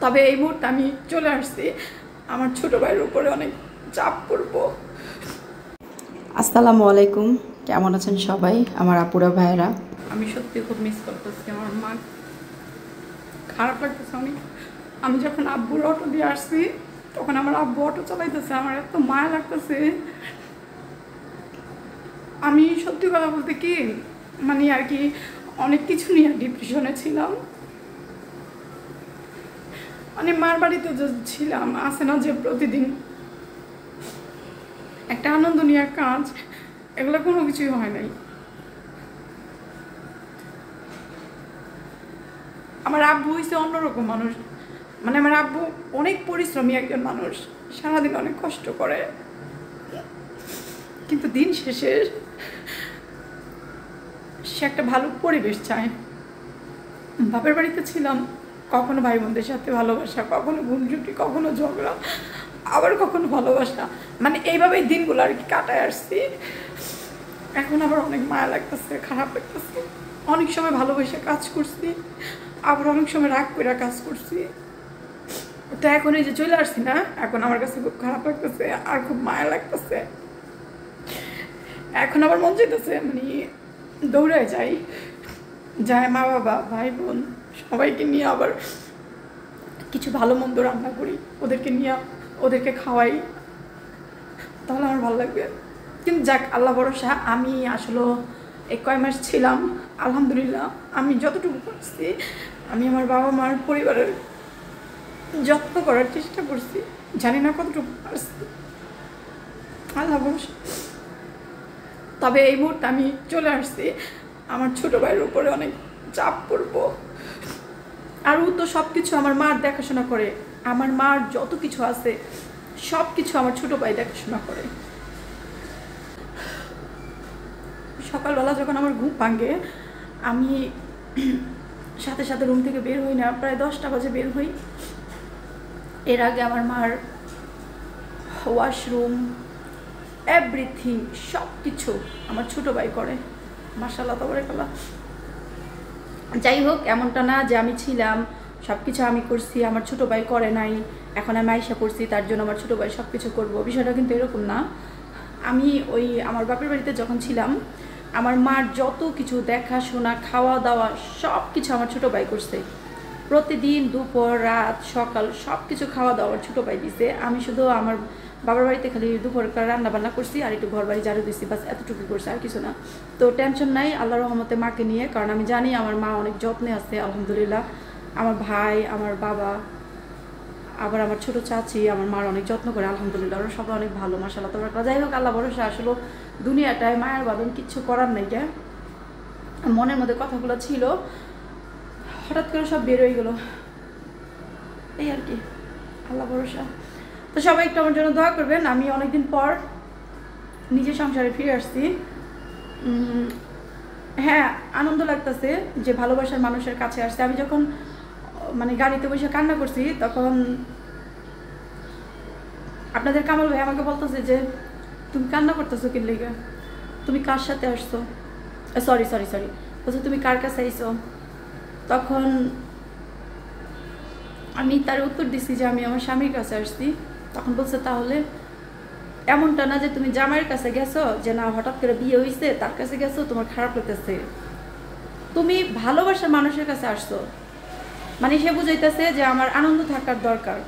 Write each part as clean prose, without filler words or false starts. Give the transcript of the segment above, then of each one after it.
তবে এই মুহূর্তে আমি চলে আসছি আমার ছোট ভাইয়ের উপরে অনেক চাপ করব। আসসালামু আলাইকুম, কেমন আছেন সবাই আমার আপুরা ভাইয়েরা? আমি সত্যি খুব মিস করতেছি আমার মা, খারাপ লাগতেছে অনেক। আমি যখন আব্বুর অটো দিয়ে আসছি তখন আমার আব্বু অটো চালাইতেছে, আমার এত মায়া লাগতেছে। আমি সত্যি কথা বলতে কি মানে আর কি অনেক কিছু নিয়ে ডিপ্রেশনে ছিলাম। মানে মার বাড়িতে যে ছিলাম আসে না যে প্রতিদিন একটা আনন্দ নেওয়ার কাজ, এগুলো কোনো কিছুই হয় নাই। আমার আব্বু হয়েছে অন্যরকম মানুষ, মানে আমার আব্বু অনেক পরিশ্রমী একজন মানুষ, সারাদিন অনেক কষ্ট করে, কিন্তু দিন শেষে সে একটা ভালো পরিবেশ চায়। বাপের বাড়িতে ছিলাম, কখনো ভাই বোনদের সাথে ভালোবাসা, কখনো ঘুমঝুটি, কখনো ঝগড়া, আবার কখনো ভালোবাসা, মানে এইভাবেই দিনগুলো আর কি কাটায় আসছি। এখন আবার অনেক মায়া লাগতেছে, খারাপ লাগতেছে। অনেক সময় ভালোবেসে কাজ করছি, আবার অনেক সময় রাগ করে কাজ করছি। তো এখন এই যে চলে আসছি না, এখন আমার কাছে খুব খারাপ লাগতেছে আর খুব মায়া লাগতেছে। এখন আবার মন চাইতেছে মানে দৌড়ে যাই, যায় মা বাবা ভাই বোন সবাইকে নিয়ে আবার কিছু ভালো মন্দ রান্না করি, ওদেরকে নিয়ে ওদেরকে খাওয়াই, তাহলে আমার ভালো লাগবে। কিন্তু যাক, আল্লাহ ভরসা। আমি আসলে এই কয় মাস ছিলাম, আলহামদুলিল্লাহ আমি যতটুকু করছি আমি আমার বাবা মার পরিবারের যত্ন করার চেষ্টা করছি, জানি না কতটুকু পারছি, আল্লাহ ভরসা। তবে এই মুহূর্তে আমি চলে আসছি আমার ছোট ভাইয়ের উপরে অনেক চাপ করব। আর ও তো সব কিছু আমার মার দেখাশোনা করে, আমার মার যত কিছু আছে সব কিছু আমার ছোট ভাই দেখাশোনা করে। সকালবেলা যখন আমার ঘুম ভাঙে আমি সাথে সাথে রুম থেকে বের হই না, প্রায় 10টা বাজে বের হই। এর আগে আমার মার ওয়াশরুম এভরিথিং সব কিছু আমার ছোট ভাই করে, মাশাআল্লাহ তাবারাকাল্লাহ। যাই হোক, এমনটা না যে আমি ছিলাম সব কিছু আমি করছি আমার ছোট ভাই করে নাই, এখন আমি আয়সা করছি তার জন্য আমার ছোট ভাই সব কিছু করবো, বিষয়টা কিন্তু এরকম না। আমি ওই আমার বাপের বাড়িতে যখন ছিলাম আমার মার যত কিছু দেখাশোনা খাওয়া দাওয়া সব কিছু আমার ছোট ভাই করছে। প্রতিদিন দুপুর রাত সকাল সব কিছু খাওয়া দাওয়া আমার ছোটো ভাই দিছে। আমি শুধু আমার বাবার বাড়িতে খালি দুপুরকার রান্না বান্না করছি আর একটু ঘর বাড়ি ঝাড়ু দিচ্ছি, বাস এতটুকু করছি, আর কিছু না। তো টেনশন নাই আল্লাহর রহমতে মাকে নিয়ে, কারণ আমি জানি আমার মা অনেক যত্নে আছে আলহামদুলিল্লাহ। আমার ভাই, আমার বাবা, আবার আমার ছোট চাচি আমার মার অনেক যত্ন করে আলহামদুলিল্লাহ, ওরা সবাই অনেক ভালো মাশাআল্লাহ তাবারাকাল্লাহ। যাই হোক, আল্লাহ ভরসা। আসলে দুনিয়াটায় মায়ের বাঁধন কিচ্ছু করার নাই। মনের মধ্যে কথাগুলো ছিল, হঠাৎ করে সব বের হয়ে গেল, এই আর কি, আল্লাহ ভরসা। তো সবাই একটু আমার জন্য দোয়া করবেন। আমি অনেকদিন পর নিজের সংসারে ফিরে আসছি। হ্যাঁ, আনন্দ লাগতেছে যে ভালোবাসার মানুষের কাছে আসছে। আমি যখন মানে গাড়িতে বসে কান্না করছি তখন আপনাদের কামাল ভাই আমাকে বলতেছে যে তুমি কান্না করতেছো কি লেগে, তুমি কার সাথে আসছো, সরি সরি সরি বলছো তুমি কার কাছে আইসো। তখন আমি তার উত্তর দিছি যে আমি আমার স্বামীর কাছে আসছি। তখন বলছে তাহলে এমনটা না যে তুমি জামাইয়ের কাছে গেছো, যে না হঠাৎ করে বিয়ে হয়েছে তার কাছে গেছো তোমার খারাপ লাগতেছে, তুমি ভালোবাসার মানুষের কাছে আসছো। মানে সে বুঝাইতেছে যে আমার আনন্দ থাকার দরকার,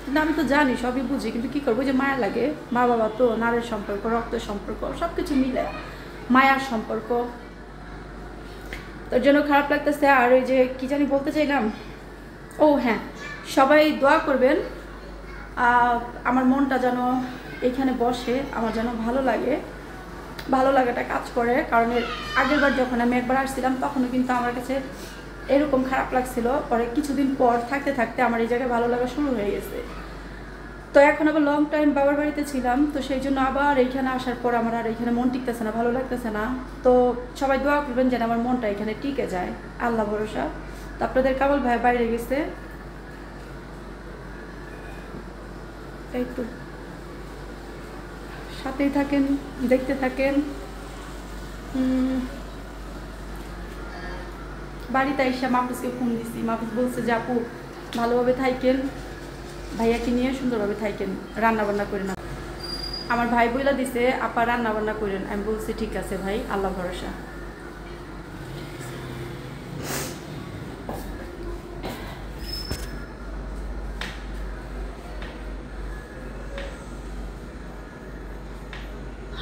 কিন্তু আমি তো জানি সবই বুঝি, কিন্তু কি করবো, যে মায়া লাগে। মা বাবা তো নারের সম্পর্ক, রক্তের সম্পর্ক, সব কিছু মিলে মায়ার সম্পর্ক, তার জন্য খারাপ লাগতেছে। আর ওই যে কি জানি বলতে চাইলাম, ও হ্যাঁ, সবাই দোয়া করবেন আমার মনটা যেন এখানে বসে, আমার যেন ভালো লাগে, ভালো লাগাটা কাজ করে। কারণ এর আগের বার যখন আমি একবার আসছিলাম তখনও কিন্তু আমার কাছে এরকম খারাপ লাগছিল, পরে কিছুদিন পর থাকতে থাকতে আমার এই জায়গায় ভালো লাগা শুরু হয়ে গেছে। তো এখন আবার লং টাইম বাবার বাড়িতে ছিলাম, তো সেই জন্য আবার এইখানে আসার পর আমার আর এইখানে মন টিকতেছে না, ভালো লাগতেছে না। তো সবাই দোয়া করবেন যেন আমার মনটা এখানে টিকে যায়, আল্লাহ ভরসা। তো আপনাদের কামাল ভাই বাইরে গেছে, এই তো সাথেই থাকেন, দেখতে থাকেন। বাড়িতে এসে মাহফুজকে ফোন দিছি, মাহফুজ বলছে যে আপু ভালোভাবে থাকেন, ভাইয়াকে নিয়ে সুন্দরভাবে থাকেন, রান্না বান্না করে না। আমার ভাই বইলা দিছে আপা রান্না বান্না করেন, আমি বলছি ঠিক আছে ভাই, আল্লাহ ভরসা।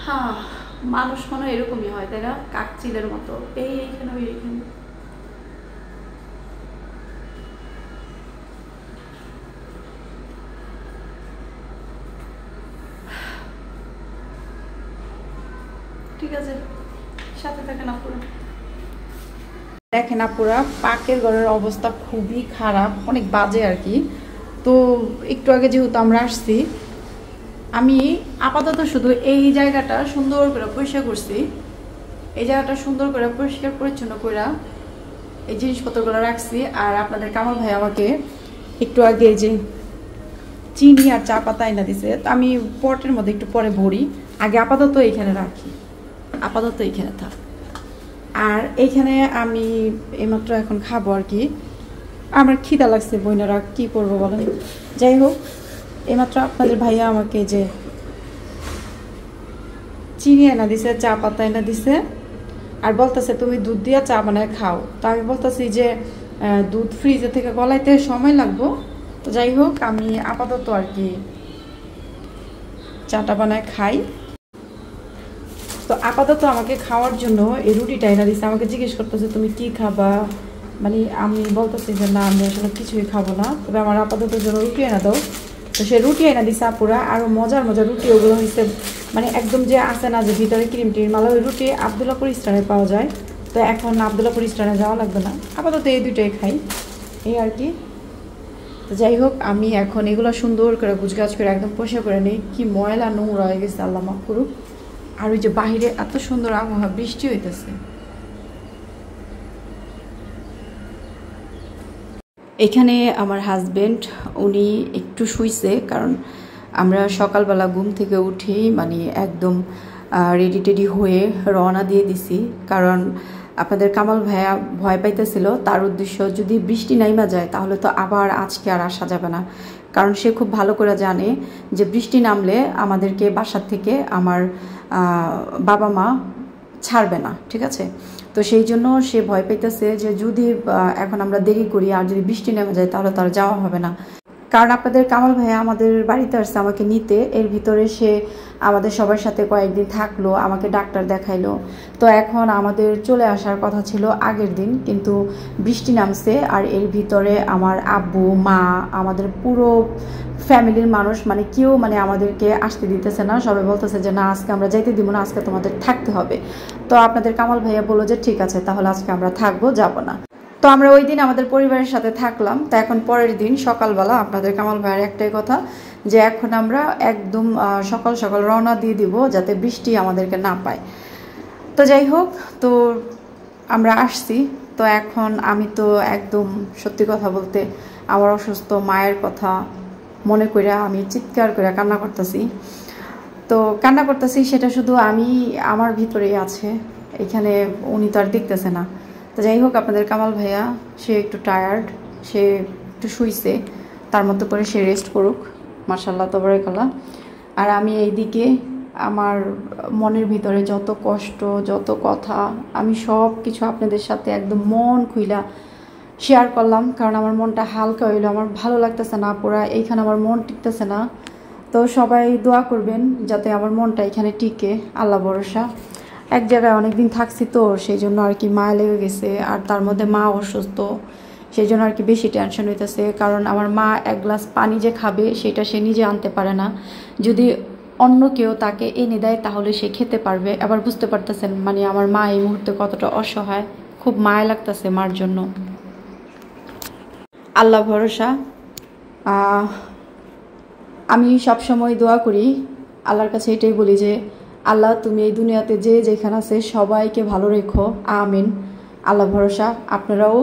হ্যাঁ, মানুষ মনে এরকমই হয় তাই না, কাকচিলের মতো, এইখানে এইখানে। ঠিক আছে, সাথে থাকেন আপুরা। দেখেন আপুরা, পাকের ঘরের অবস্থা খুবই খারাপ, অনেক বাজে আর কি। তো একটু আগে যেহেতু আমরা আসছি, আমি আপাতত শুধু এই জায়গাটা সুন্দর করে পরিষ্কার করছি। এই জায়গাটা সুন্দর করে পরিষ্কার পরিচ্ছন্ন করে এই জিনিসপত্রগুলো রাখছি। আর আপনাদের কামাল ভাই আমাকে একটু আগে যে চিনি আর চা পাতা এনে দিছে, তো আমি পটের মধ্যে একটু পরে ভরি, আগে আপাতত এইখানে রাখি, আপাতত এইখানে থাক। আর এইখানে আমি এইমাত্র এখন খাবো আর কি। আমার খিদা লাগছে, বইনারা কি করবো বলেন। যাই হোক, এইমাত্র আপনাদের ভাইয়া আমাকে যে চিনি এনে দিছে, চা পাতা এনে দিছে, আর বলতেছে তুমি দুধ দিয়ে চা বানায় খাও। তো আমি বলতেছি যে দুধ ফ্রিজে থেকে গলাইতে সময় লাগবো। তো যাই হোক, আমি আপাতত আর কি চাটা বানায় খাই। তো আপাতত আমাকে খাওয়ার জন্য এই রুটিটা এনে দিচ্ছে। আমাকে জিজ্ঞেস করতেছে তুমি কি খাবা, মানে আমি বলতেছি যে না, আমি আসলে কিছুই খাবো না, তবে আমার আপাতত জন্য রুটি এনে দাও। তো সে রুটি এনে দিচ্ছে আপুরা, আরও মজার মজার রুটি। ওগুলো হয়েছে মানে একদম যে আছে না যে ভিতরে ক্রিম টিম মালা, ওই রুটি আবদুল্লাপুর স্টানে পাওয়া যায়। তো এখন আবদুল্লাপুর স্টানে যাওয়া লাগবে না, আপাতত এই দুইটাই খাই, এই আর কি। তো যাই হোক, আমি এখন এগুলো সুন্দর করে গুছগাছ করে একদম পরিষ্কার করে নিই। কি ময়লা নোংরা হয়ে গেছে, আল্লাহ মাফ করুক। আর ওই যে বাহিরে এত সুন্দর আবহাওয়া, বৃষ্টি হইতেছে। এখানে আমার হাজবেন্ড উনি একটু শুইছে, কারণ আমরা সকালবেলা ঘুম থেকে উঠেই মানে একদম রেডি টেডি হয়ে রওনা দিয়ে দিছি। কারণ আপনাদের কামাল ভাইয়া ভয় পাইতেছিল, তার উদ্দেশ্য যদি বৃষ্টি নাইমা যায় তাহলে তো আবার আজকে আর আসা যাবে না। কারণ সে খুব ভালো করে জানে যে বৃষ্টি নামলে আমাদেরকে বাসার থেকে আমার বাবা মা ছাড়বে না, ঠিক আছে। তো সেই জন্য সে ভয় পাইতেছে যে যদি এখন আমরা দেরি করি আর যদি বৃষ্টি নেমে যায় তাহলে তার যাওয়া হবে না। কারণ আপনাদের কামাল ভাইয়া আমাদের বাড়িতে আসছে আমাকে নিতে, এর ভিতরে সে আমাদের সবার সাথে কয়েকদিন থাকলো, আমাকে ডাক্তার দেখাইলো। তো এখন আমাদের চলে আসার কথা ছিল আগের দিন, কিন্তু বৃষ্টি নামছে। আর এর ভিতরে আমার আব্বু মা আমাদের পুরো ফ্যামিলির মানুষ মানে কেউ মানে আমাদেরকে আসতে দিতেছে না। সবাই বলতেছে যে না, আজকে আমরা যাইতে দিব না, আজকে তোমাদের থাকতে হবে। তো আপনাদের কামাল ভাইয়া বললো যে ঠিক আছে, তাহলে আজকে আমরা থাকবো, যাব না। তো আমরা ওই দিন আমাদের পরিবারের সাথে থাকলাম। তো এখন পরের দিন সকালবেলা আপনাদের কামাল ভাইয়ের একটাই কথা যে এখন আমরা একদম সকাল সকাল রওনা দিয়ে দিব, যাতে বৃষ্টি আমাদেরকে না পায়। তো যাই হোক, তো আমরা আসছি। তো এখন আমি তো একদম সত্যি কথা বলতে আমার অসুস্থ মায়ের কথা মনে করে আমি চিৎকার করে কান্না করতেছি। তো কান্না করতেছি সেটা শুধু আমি আমার ভিতরেই আছে, এখানে উনি তো আর দেখতেছে না। তো যাই হোক, আপনাদের কামাল ভাইয়া সে একটু টায়ার্ড, সে একটু শুইছে, তার মতো করে সে রেস্ট করুক, মাশাআল্লাহ তাবারাকাল্লাহ। আর আমি এইদিকে আমার মনের ভিতরে যত কষ্ট যত কথা আমি সব কিছু আপনাদের সাথে একদম মন খুইলা শেয়ার করলাম, কারণ আমার মনটা হালকা হইলো, আমার ভালো লাগতেছে না পুরা, এইখানে আমার মন টিকতেছে না। তো সবাই দোয়া করবেন যাতে আমার মনটা এখানে টিকে, আল্লাহ ভরসা। এক জায়গায় অনেকদিন থাকছি তো সেই জন্য আর কি মায়া লেগে গেছে, আর তার মধ্যে মা অসুস্থ, সেই জন্য আর কি বেশি টেনশন হইতেছে। কারণ আমার মা এক গ্লাস পানি যে খাবে সেটা সে নিজে আনতে পারে না, যদি অন্য কেউ তাকে এনে দেয় তাহলে সে খেতে পারবে। আবার বুঝতে পারতেছেন মানে আমার মা এই মুহূর্তে কতটা অসহায়, খুব মায়া লাগতেছে মার জন্য। আল্লাহ ভরসা। আমি সবসময় দোয়া করি আল্লাহর কাছে, এটাই বলি যে আল্লাহ তুমি এই দুনিয়াতে যে যেখানে আছে সবাইকে ভালো রেখো, আমিন। আল্লাহ ভরসা। আপনারাও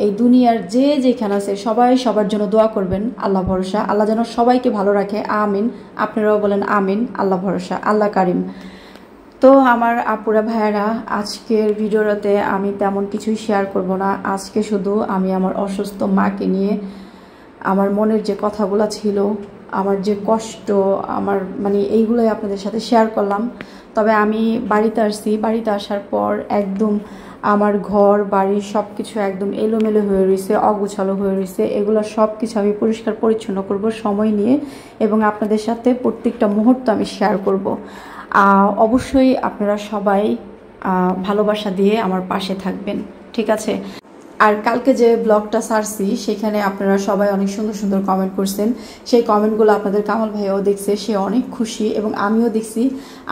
এই দুনিয়ার যে যেখানে আছে সবাই সবার জন্য দোয়া করবেন, আল্লাহ ভরসা। আল্লাহ যেন সবাইকে ভালো রাখে, আমিন। আপনারাও বলেন আমিন, আল্লাহ ভরসা, আল্লাহ কারিম। তো আমার আপুরা ভাইয়ারা, আজকের ভিডিওতে আমি তেমন কিছুই শেয়ার করব না। আজকে শুধু আমি আমার অসুস্থ মাকে নিয়ে আমার মনের যে কথাগুলো ছিল, আমার যে কষ্ট, আমার মানে এইগুলোই আপনাদের সাথে শেয়ার করলাম। তবে আমি বাড়িতে আসছি, বাড়িতে আসার পর একদম আমার ঘর বাড়ি সব কিছু একদম এলোমেলো হয়ে রয়েছে, অগোছালো হয়ে রয়েছে। এগুলো সব কিছু আমি পরিষ্কার পরিচ্ছন্ন করব সময় নিয়ে, এবং আপনাদের সাথে প্রত্যেকটা মুহূর্ত আমি শেয়ার করব। অবশ্যই আপনারা সবাই ভালোবাসা দিয়ে আমার পাশে থাকবেন, ঠিক আছে? আর কালকে যে ব্লগটা ছাড়ছি সেখানে আপনারা সবাই অনেক সুন্দর সুন্দর কমেন্ট করছেন। সেই কমেন্টগুলো আপনাদের কামাল ভাইয়াও দেখছে, সে অনেক খুশি, এবং আমিও দেখছি,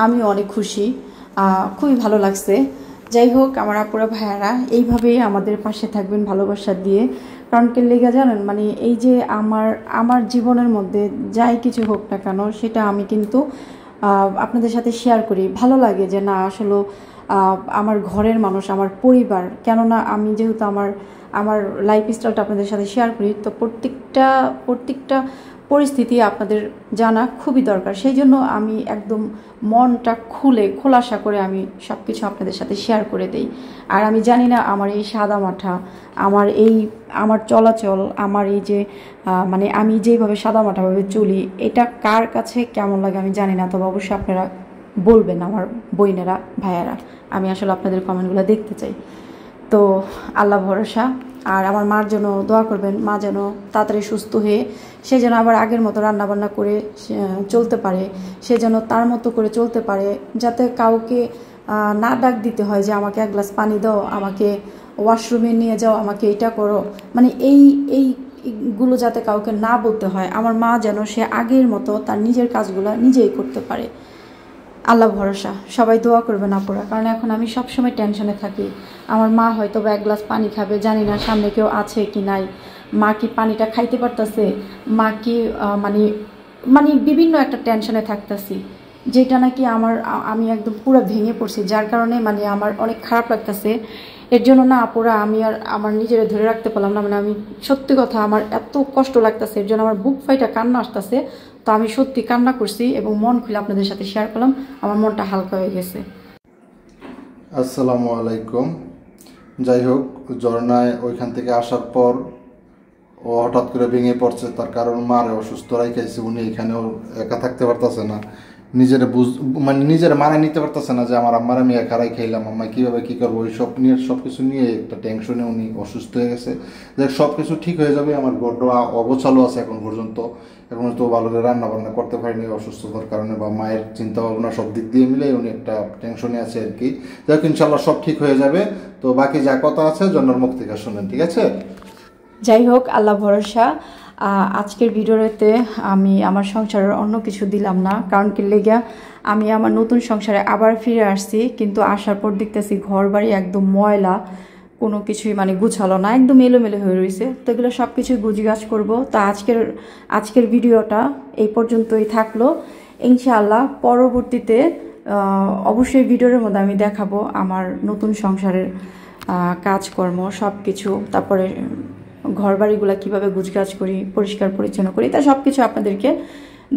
আমিও অনেক খুশি, খুবই ভালো লাগছে। যাই হোক, আমার আপুরা ভাইয়ারা এইভাবেই আমাদের পাশে থাকবেন ভালোবাসা দিয়ে। কারণ কি লেগে জানেন, মানে এই যে আমার জীবনের মধ্যে যাই কিছু হোক না কেন, সেটা আমি কিন্তু আপনাদের সাথে শেয়ার করি। ভালো লাগে যে না, আসলে আমার ঘরের মানুষ, আমার পরিবার, কেননা আমি যেহেতু আমার লাইফ স্টাইলটা আপনাদের সাথে শেয়ার করি, তো প্রত্যেকটা পরিস্থিতি আপনাদের জানা খুবই দরকার। সেই জন্য আমি একদম মনটা খোলাসা করে আমি সব কিছু আপনাদের সাথে শেয়ার করে দেই। আর আমি জানি না আমার এই সাদা মাঠা, আমার চলাচল, আমার এই যে মানে আমি যেইভাবে সাদা মাঠাভাবে চলি, এটা কার কাছে কেমন লাগে আমি জানি না। তবে অবশ্যই আপনারা বলবেন, আমার বোনেরা ভাইয়ারা। আমি আসলে আপনাদের কমেন্টগুলো দেখতে চাই। তো আল্লাহ ভরসা। আর আমার মার জন্য দোয়া করবেন, মা যেন তাড়াতাড়ি সুস্থ হয়ে সে যেন আবার আগের মতো রান্নাবান্না করে চলতে পারে, সে যেন তার মতো করে চলতে পারে, যাতে কাউকে না ডাক দিতে হয় যে আমাকে এক গ্লাস পানি দাও, আমাকে ওয়াশরুমে নিয়ে যাও, আমাকে এটা করো, মানে এইগুলো যাতে কাউকে না বলতে হয়। আমার মা যেন সে আগের মতো তার নিজের কাজগুলো নিজেই করতে পারে। আল্লাহ ভরসা। সবাই দোয়া করবেন আপুরা, কারণ এখন আমি সবসময় টেনশনে থাকি। আমার মা হয়তো বা এক গ্লাস পানি খাবে, জানি না সামনে কেউ আছে কি নাই, মা কি পানিটা খাইতে পারতেছে, মা কি মানে বিভিন্ন একটা টেনশনে থাকতেছি, যেটা নাকি আমি একদম পুরো ভেঙে পড়ছি, যার কারণে মানে আমার অনেক খারাপ লাগতেছে। এর জন্য না আপুরা, আমি আর আমার নিজেরা ধরে রাখতে পারলাম না। মানে আমি সত্যি কথা, আমার এত কষ্ট লাগতেছে, এর জন্য আমার বুক ফাইটা কান্না আসতেছে। তো আমি সত্যি কান্না করছি এবং মন খুলে আপনাদের সাথে শেয়ার করলাম, আমার মনটা হালকা হয়ে গেছে। আসসালামু আলাইকুম। যাই হোক, ঝর্ণায় ওইখান থেকে আসার পর ও হঠাৎ করে ভেঙে পড়ছে, তার কারণ মারে অসুস্থ রাখাইছে। উনি এখানেও একা থাকতে পারতেছে না, নিজের মানায় নিতে পারতেছে না যে আমার আম্মার আমি একা খাইলাম, আম্মা কীভাবে কী করবো, ওই সব কিছু নিয়ে একটা টেনশনে উনি অসুস্থ হয়ে গেছে। দেখ, সব কিছু ঠিক হয়ে যাবে। আমার ঘরটা অগোছালো আছে এখন পর্যন্ত, তো ভালো করে রান্না বান্না করতে পারিনি অসুস্থতার কারণে, বা মায়ের চিন্তা ভাবনা সব দিক দিয়ে মিলে উনি একটা টেনশনে আছে আর কি। দেখ, ইনশাল্লাহ সব ঠিক হয়ে যাবে। তো বাকি যা কথা আছে জন্মের মুখ থেকে শোনেন, ঠিক আছে? যাই হোক, আল্লাহ ভরসা। আজকের ভিডিওতে আমি আমার সংসারের অন্য কিছু দিলাম না, কারণ কি লেগা আমি আমার নতুন সংসারে আবার ফিরে আসছি, কিন্তু আসার পর দেখতেছি ঘর বাড়ি একদম ময়লা, কোনো কিছুই মানে গুছালো না, একদম এলোমেলো হয়ে রয়েছে। তো এগুলো সব কিছুই গুছগাছ করবো। তো আজকের ভিডিওটা এই পর্যন্তই থাকলো। ইনশাআল্লাহ পরবর্তীতে অবশ্যই ভিডিওর মধ্যে আমি দেখাবো আমার নতুন সংসারের কাজকর্ম সব কিছু, তারপরে ঘর বাড়িগুলো কীভাবে গুছগাছ করি, পরিষ্কার পরিচ্ছন্ন করি, তা সব কিছু আপনাদেরকে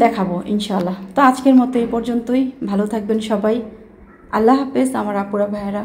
দেখাবো ইনশাআল্লাহ। তো আজকের মতো এই পর্যন্তই। ভালো থাকবেন সবাই। আল্লাহ হাফেজ আমার আপুরা ভাইয়েরা।